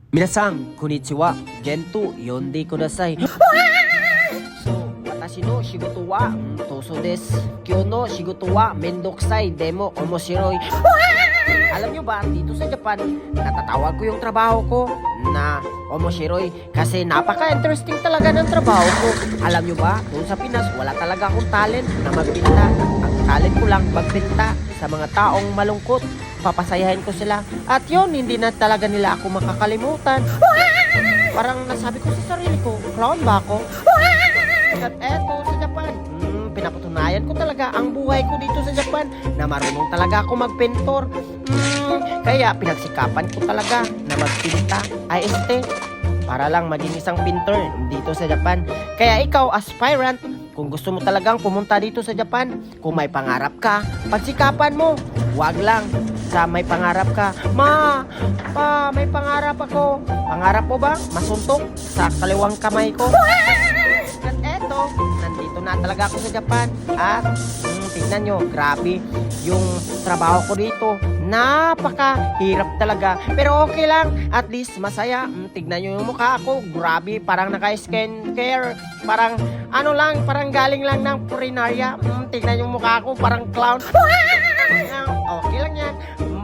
Minasan, konnichiwa. Gentu, yonde kudasai. So, watashi no shigoto wa toso desu. Kyou no shigoto wa mendokusai demo omoshiroi. Alam nyo ba, dito sa Japan, natatawag ko yung trabaho ko na omoshiroi kasi napaka-interesting talaga ng trabaho ko. Alam nyo ba, doon sa Pinas, wala talaga akong talent na magbinta. Ang talent ko lang magbinta sa mga taong malungkot. Papasayahin ko sila. At yun, hindi na talaga nila ako makakalimutan. Parang nasabi ko sa sarili ko, clown ba ako? At eto sa Japan, pinapatunayan ko talaga ang buhay ko dito sa Japan na marunong talaga ako magpintor. Kaya pinagsikapan ko talaga na magpinta, para lang maging isang pintor dito sa Japan. Kaya ikaw, aspirant, kung gusto mo talagang pumunta dito sa Japan, kung may pangarap ka, pagsikapan mo. Huwag lang sa may pangarap ka. Pa, may pangarap ako. Pangarap mo ba? Masuntok sa kaliwang kamay ko. At eto, nandito na talaga ako sa Japan. At tignan nyo, grabe yung trabaho ko dito. Napakahirap talaga. Pero okay lang, at least masaya. Tignan nyo yung mukha ko, grabe, parang naka-skin care. Parang ano lang, parang galing lang ng purinarya. Tignan yung mukha ko, parang clown. Okay lang yan.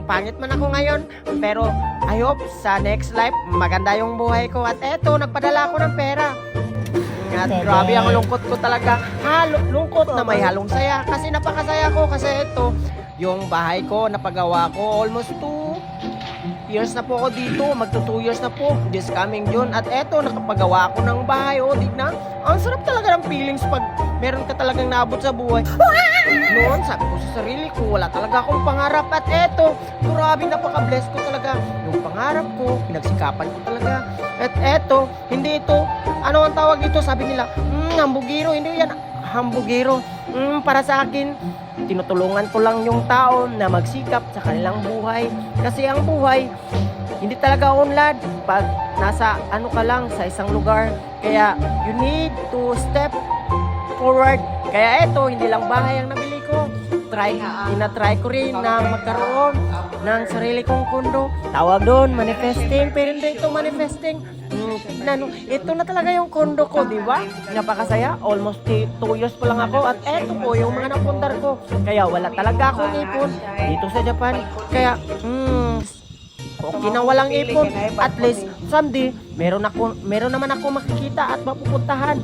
Pangit man ako ngayon, pero I hope sa next life maganda yung buhay ko. At eto, nagpadala ako ng pera. At grabe, ang lungkot ko talaga. Lungkot na may halong saya. Kasi napakasaya ko. Kasi ito, yung bahay ko, napagawa ko almost 2 years na po ako dito. Magto 2 years na po this coming June. At eto, nakapagawa ako ng bahay. O, tignan. Ang sarap talaga ng feelings pag meron ka talagang naabot sa buhay. Noon, sabi ko sa sarili ko, wala talaga akong pangarap. At eto, grabe, napaka-bless ko talaga. Yung pangarap ko, pinagsikapan ko talaga. At eto, hindi ito, ano ang tawag dito? Sabi nila, hambugiro. Hindi yan, hambugiro. Para sa akin, tinutulungan ko lang yung tao na magsikap sa kanilang buhay. Kasi ang buhay, hindi talaga unlad pag nasa ano ka lang sa isang lugar. Kaya you need to step forward. Kaya eto, hindi lang bahay ang nabili ko. Tinatry ko rin na magkaroon ng sarili kong kondo. Tawag doon, manifesting. Pero hindi ito manifesting. Ito na talaga yung kondo ko, di ba? Napakasaya. Almost 2 years pa lang ako. At eto po yung mga napundar ko. Kaya wala talaga akong ipon dito sa Japan. Kaya, okay na walang ipon. At least, someday, meron naman ako makikita at mapupuntahan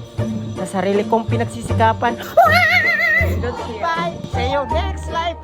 sa sarili kong pinagsisikapan. Goodbye. See you next life.